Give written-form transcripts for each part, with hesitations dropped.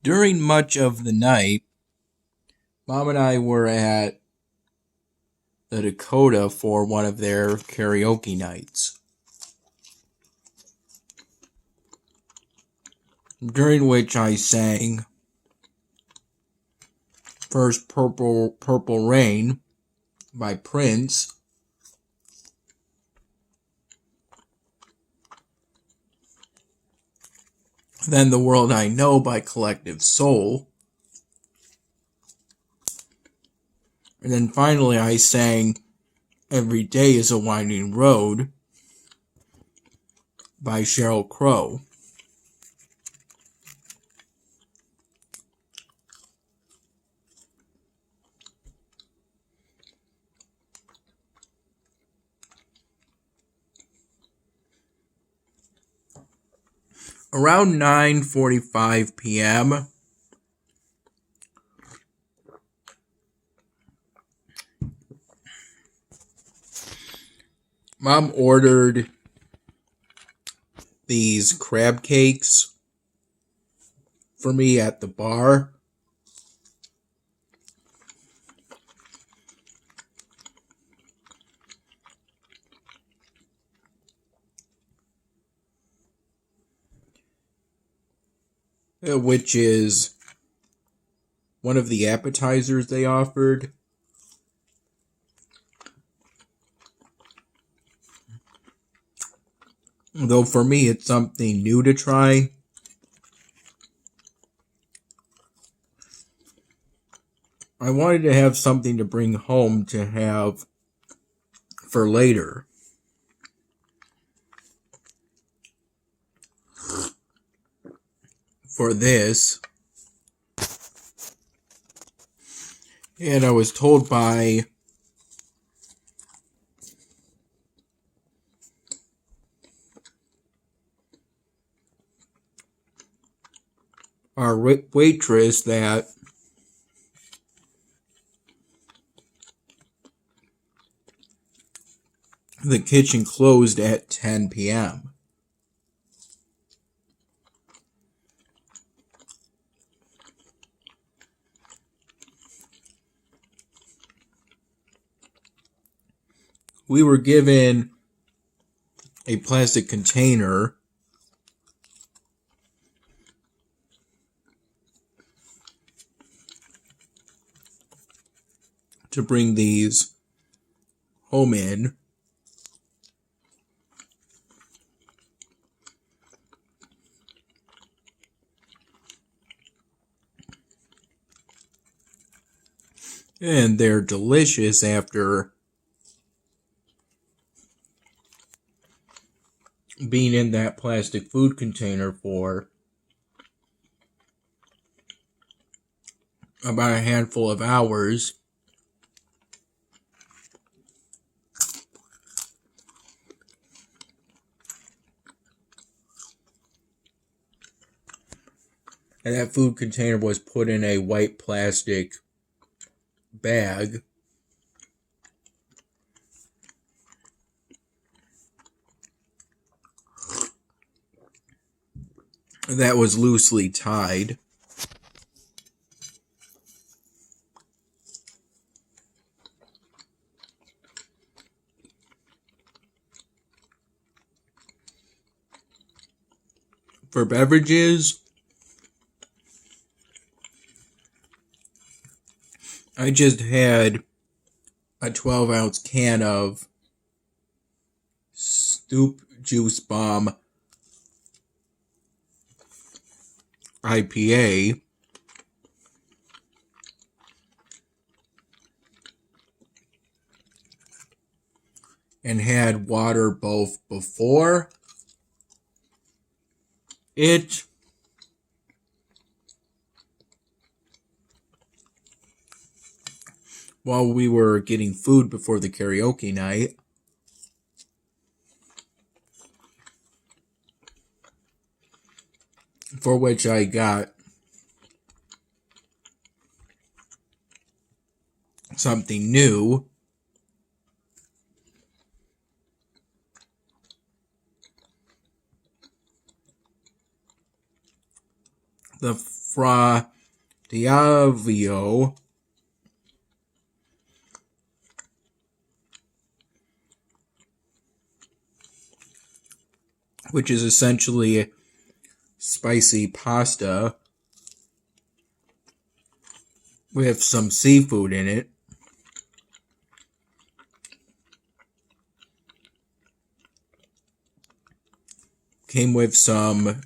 During much of the night, Mom and I were at the Dakota for one of their karaoke nights, during which I sang first Purple Rain by Prince, then The World I Know by Collective Soul, and then finally I sang Every Day is a Winding Road by Sheryl Crow. Around 9:45 p.m., Mom ordered these crab cakes for me at the bar. Which is one of the appetizers they offered. Though for me, it's something new to try. I wanted to have something to bring home to have for later. For this. And I was told by our waitress that the kitchen closed at 10 p.m. We were given a plastic container to bring these home in. And they're delicious after being in that plastic food container for about a handful of hours. And that food container was put in a white plastic bag. That was loosely tied. For beverages, I just had a 12-ounce can of Stoop Juice Bomb IPA. And had water both before it while we were getting food before the karaoke night. For which I got something new. The fra Diavio, which is essentially spicy pasta with some seafood in it. Came with some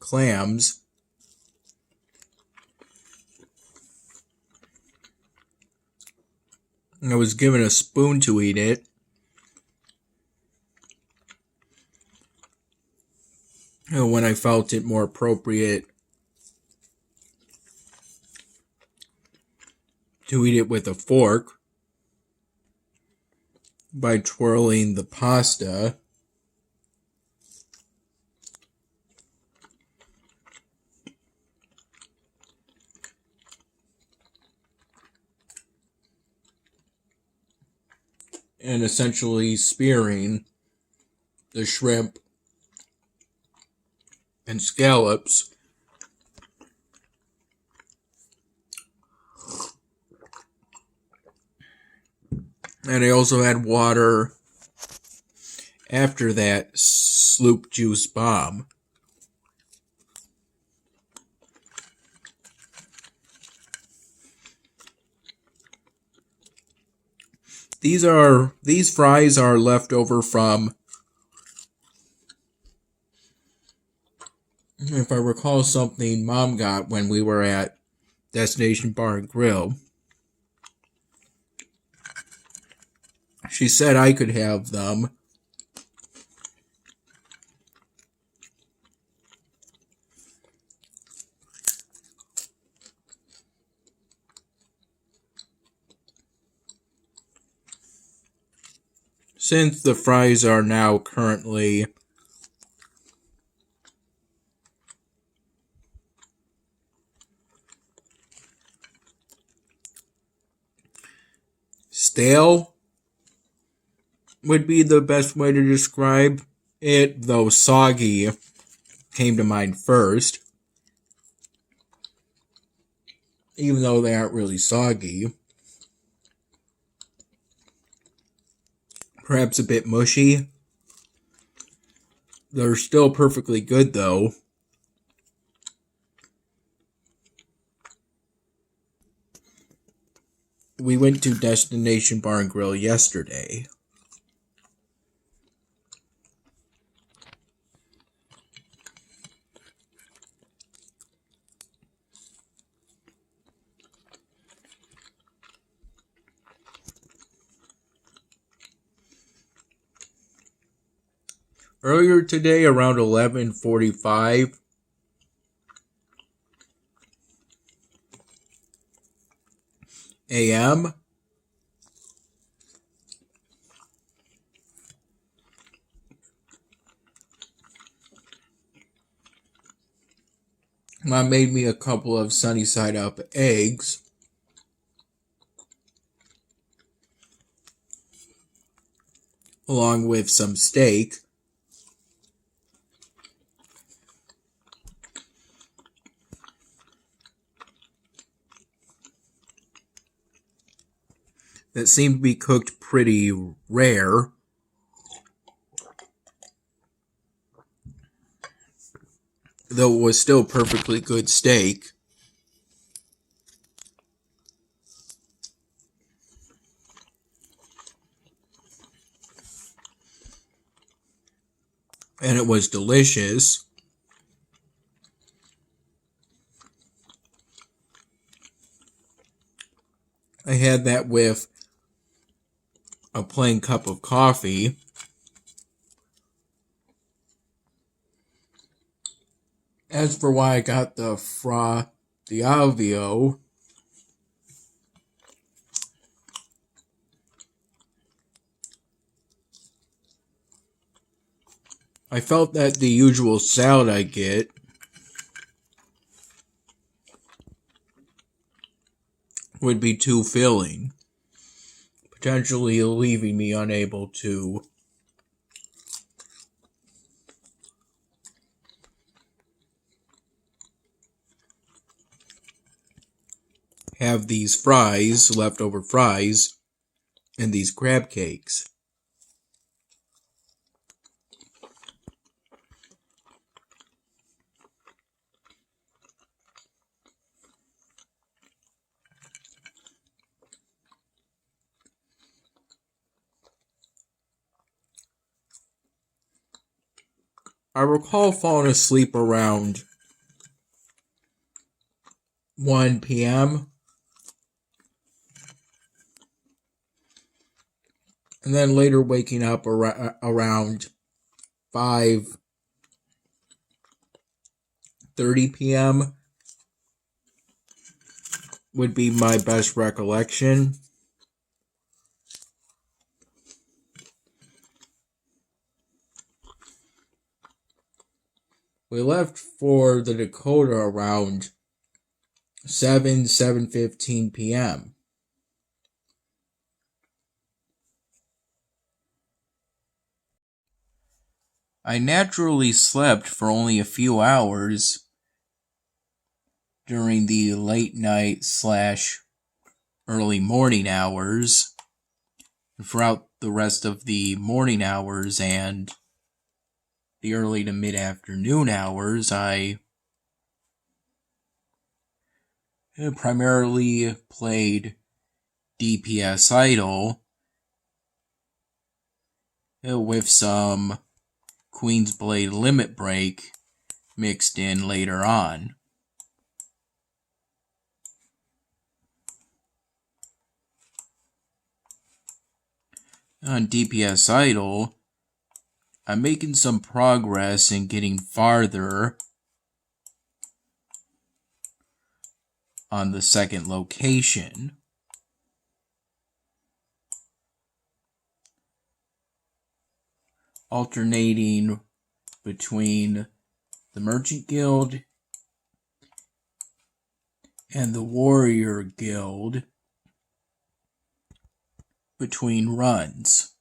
clams. I was given a spoon to eat it. When I felt it more appropriate to eat it with a fork by twirling the pasta. And essentially spearing the shrimp and scallops. And I also had water after that sloop juice bomb. These fries are left over from, if I recall, something Mom got when we were at Destination Bar and Grill. She said I could have them. Since the fries are now currently stale, would be the best way to describe it, though soggy came to mind first. Even though they aren't really soggy. Perhaps a bit mushy. They're still perfectly good, though. We went to Destination Bar and Grill yesterday. Earlier today, around 11:45, a.m., Mom made me a couple of sunny side up eggs. Along with some steak. That seemed to be cooked pretty rare. Though it was still perfectly good steak. And it was delicious. I had that with a plain cup of coffee. As for why I got the Fra Diavio, I felt that the usual salad I get would be too filling, potentially leaving me unable to have these fries, leftover fries, and these crab cakes. I recall falling asleep around 1 p.m. and then later waking up around 5:30 p.m. would be my best recollection. We left for the Dakota around 7:15 p.m. I naturally slept for only a few hours during the late night / early morning hours. Throughout the rest of the morning hours and the early to mid-afternoon hours, I primarily played DPS Idol with some Queen's Blade Limit Break mixed in later on. On DPS Idol, I'm making some progress in getting farther on the second location. Alternating between the Merchant Guild and the Warrior Guild between runs.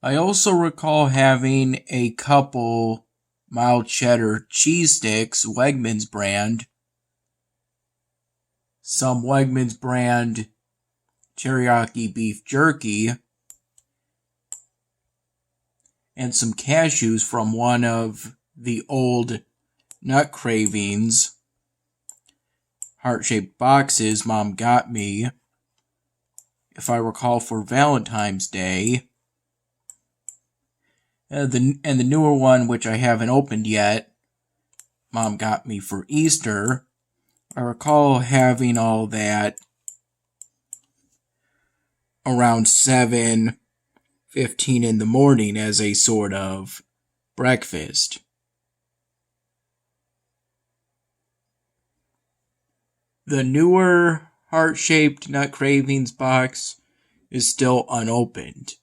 I also recall having a couple mild cheddar cheese sticks, Wegmans brand, some Wegmans brand teriyaki beef jerky, and some cashews from one of the old Nut Cravings heart-shaped boxes Mom got me, if I recall, for Valentine's Day. And the newer one, which I haven't opened yet, Mom got me for Easter. I recall having all that around 7:15 in the morning as a sort of breakfast. The newer heart-shaped Nut Cravings box is still unopened.